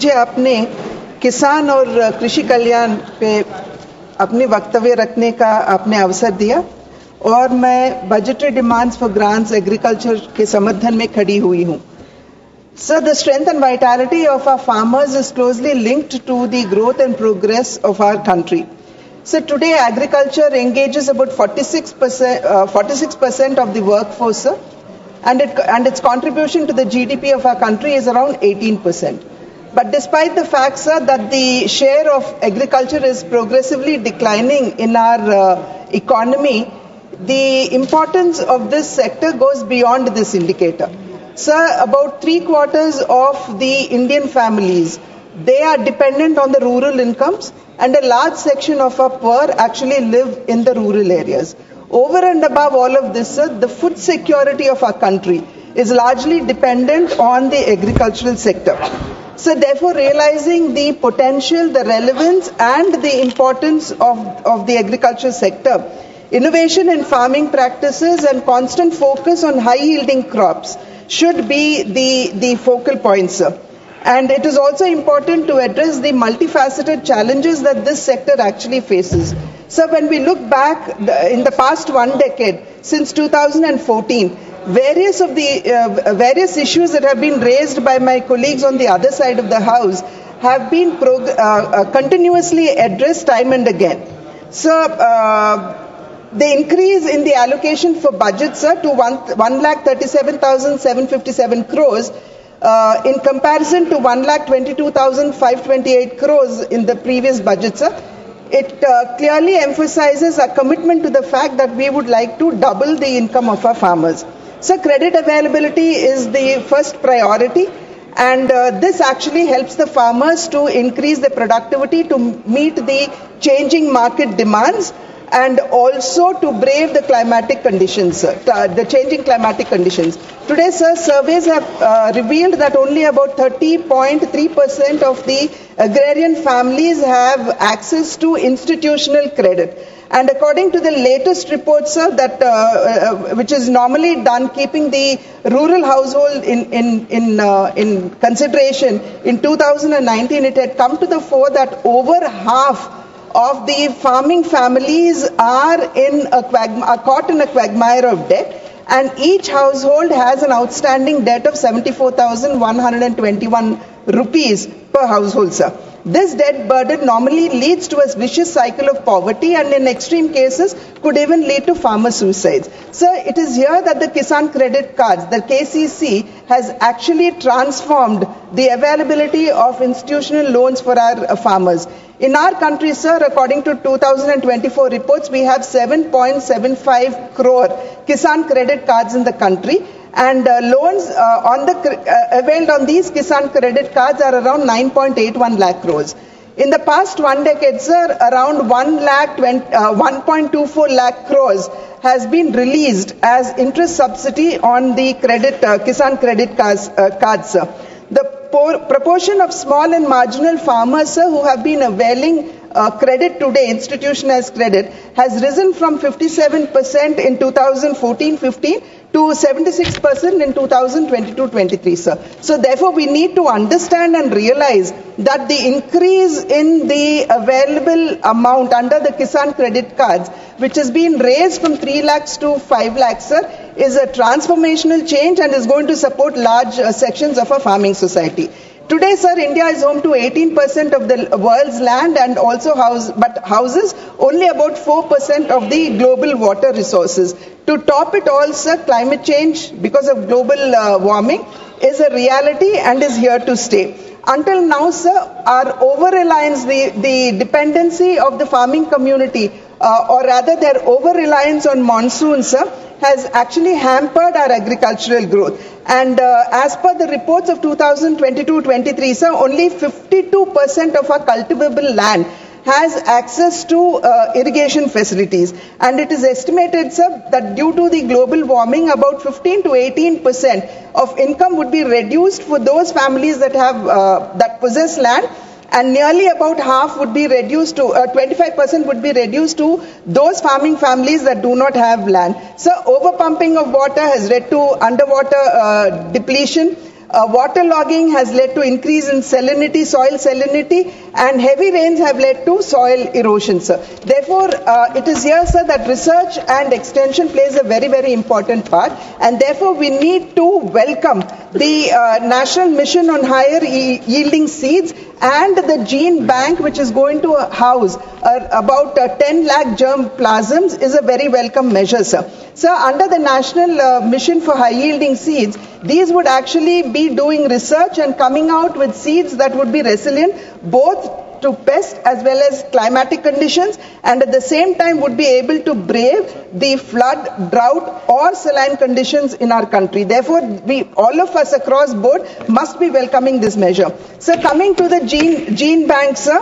मुझे अपने किसान और कृषि कल्याण पे अपने वक्तव्य रखने का आपने अवसर दिया और मैं budgetary demands for grants agriculture के समर्थन में खड़ी हुई हूँ. Sir, the strength and vitality of our farmers is closely linked to the growth and progress of our country. So today agriculture engages about 46% of the workforce, sir, and its contribution to the GDP of our country is around 18%. But despite the fact, sir, that the share of agriculture is progressively declining in our economy, the importance of this sector goes beyond this indicator. Sir, about 3/4 of the Indian families, they are dependent on the rural incomes, and a large section of our poor actually live in the rural areas. Over and above all of this, sir, the food security of our country is largely dependent on the agricultural sector. So therefore, realizing the potential, the relevance and the importance of the agriculture sector, innovation in farming practices and constant focus on high-yielding crops should be the focal points, sir. And it is also important to address the multifaceted challenges that this sector actually faces. So when we look back in the past 1 decade, since 2014, various issues that have been raised by my colleagues on the other side of the house have been continuously addressed time and again. So the increase in the allocation for budget, sir, to 1,37,757 crores in comparison to 1,22,528 crores in the previous budget, sir, it clearly emphasizes a commitment to the fact that we would like to double the income of our farmers. So credit availability is the first priority, and this actually helps the farmers to increase their productivity to meet the changing market demands and also to brave the climatic conditions, the changing climatic conditions. Today, sir, surveys have revealed that only about 30.3% of the agrarian families have access to institutional credit. And according to the latest report, sir, that which is normally done keeping the rural household in consideration, in 2019 it had come to the fore that over half of the farming families are caught in a quagmire of debt, and each household has an outstanding debt of 74,121 rupees per household, sir. This debt burden normally leads to a vicious cycle of poverty and in extreme cases could even lead to farmer suicides. Sir, it is here that the Kisan Credit Cards, the KCC, has actually transformed the availability of institutional loans for our farmers. In our country, sir, according to 2024 reports, we have 7.75 crore Kisan Credit Cards in the country, and loans availed on these Kisan Credit Cards are around 9.81 lakh crores. In the past 1 decade, sir, around 1.24 lakh crores has been released as interest subsidy on the Kisan Credit cards, sir. The proportion of small and marginal farmers, sir, who have been availing credit today, institutionalized credit, has risen from 57% in 2014-15 to 76% in 2022-23, sir. So therefore, we need to understand and realize that the increase in the available amount under the Kisan Credit Cards, which has been raised from 3 lakhs to 5 lakhs, sir, is a transformational change and is going to support large sections of our farming society. Today, sir, India is home to 18% of the world's land and also houses only about 4% of the global water resources. To top it all, sir, climate change because of global warming is a reality and is here to stay. Until now, sir, our over-reliance, the dependency of the farming community, or rather their over-reliance on monsoons, sir, has actually hampered our agricultural growth. And as per the reports of 2022-23, sir, only 52% of our cultivable land has access to irrigation facilities. And it is estimated, sir, that due to the global warming, about 15 to 18% of income would be reduced for those families that possess land, and nearly about half would be reduced to 25% would be reduced to those farming families that do not have land. So overpumping of water has led to underwater depletion. Waterlogging has led to increase in salinity, soil salinity, and heavy rains have led to soil erosion, sir. Therefore, it is here, sir, that research and extension plays a very, very important part, and therefore we need to welcome the National Mission on Higher Yielding Seeds and the gene bank, which is going to house about 10 lakh germ plasms, is a very welcome measure, sir. Sir, under the National Mission for High Yielding Seeds, these would actually be doing research and coming out with seeds that would be resilient both to pest as well as climatic conditions, and at the same time would be able to brave the flood, drought or saline conditions in our country. Therefore, all of us across board must be welcoming this measure. Sir, coming to the gene bank, sir,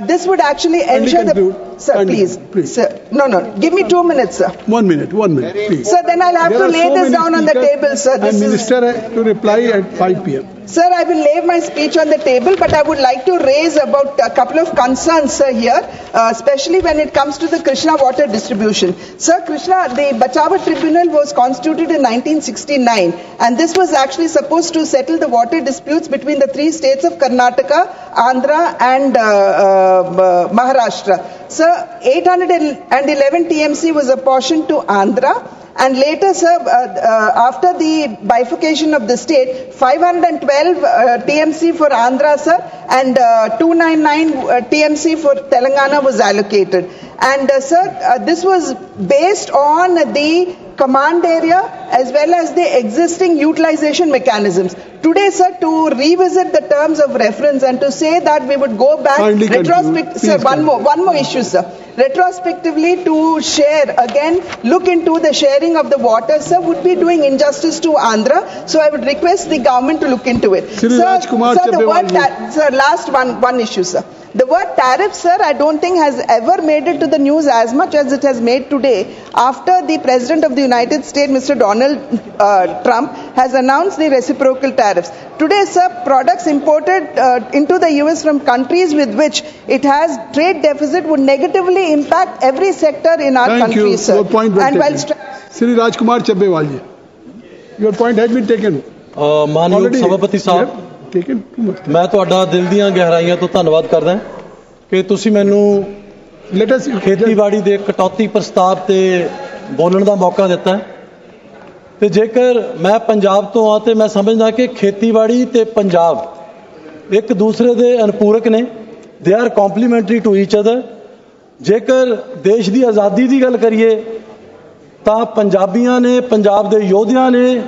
this would actually ensure the... Sir, please. Sir, no. Give me 2 minutes, sir. 1 minute, please. Sir, then I'll have to lay this down on the table, sir. And Minister to reply at 5 p.m. Sir, I will lay my speech on the table, but I would like to raise about a couple of concerns, sir, here, especially when it comes to the Krishna water distribution. Sir, the Bachava Tribunal was constituted in 1969, and this was actually supposed to settle the water disputes between the three states of Karnataka, Andhra, and Maharashtra. Sir, 811 TMC was apportioned to Andhra. And later, sir, after the bifurcation of the state, 512 TMC for Andhra, sir, and 299 TMC for Telangana was allocated. And, sir, this was based on the command area as well as the existing utilization mechanisms. Today, sir, to revisit the terms of reference and to say that we would go back retrospectively, sir, one more issue, sir. Retrospectively to share, again, look into the sharing of the water, sir, would be doing injustice to Andhra. So I would request the government to look into it. Sir, the word sir, last one issue, sir. The word tariff, sir, I don't think has ever made it to the news as much as it has made today after the President of the United States, Mr. Donald Trump, has announced the reciprocal tariffs. Today, sir, products imported into the US from countries with which it has trade deficit would negatively impact every sector in our country, sir. Your point was taken. Sri Rajkumar Chabbewal ji, your point has been taken. ਮਾਨਯੋਗ ਸਭਾਪਤੀ ਸਾਹਿਬ, ਮੈਂ ਤੁਹਾਡਾ ਦਿਲ ਦੀਆਂ ਗਹਿਰਾਈਆਂ ਤੋਂ ਧੰਨਵਾਦ ਕਰਦਾ ਕਿ ਤੁਸੀਂ ਮੈਨੂੰ ਖੇਤੀਬਾੜੀ ਦੇ ਕਟੌਤੀ ਪ੍ਰਸਤਾਵ ਤੇ ਬੋਲਣ ਦਾ ਮੌਕਾ ਦਿੱਤਾ ਤੇ ਜੇਕਰ ਮੈਂ ਪੰਜਾਬ ਤੋਂ ਆ ਤੇ ਮੈਂ ਸਮਝਦਾ ਕਿ ਖੇਤੀਬਾੜੀ ਤੇ ਪੰਜਾਬ ਇੱਕ ਦੂਸਰੇ ਦੇ ਅਨੁਪੂਰਕ ਨੇ, they are complementary to each other. ਜੇਕਰ ਦੇਸ਼ ਦੀ ਆਜ਼ਾਦੀ ਦੀ ਗੱਲ ਕਰੀਏ ਤਾਂ ਪੰਜਾਬੀਆਂ ਨੇ, ਪੰਜਾਬ ਦੇ ਯੋਧਿਆਂ ਨੇ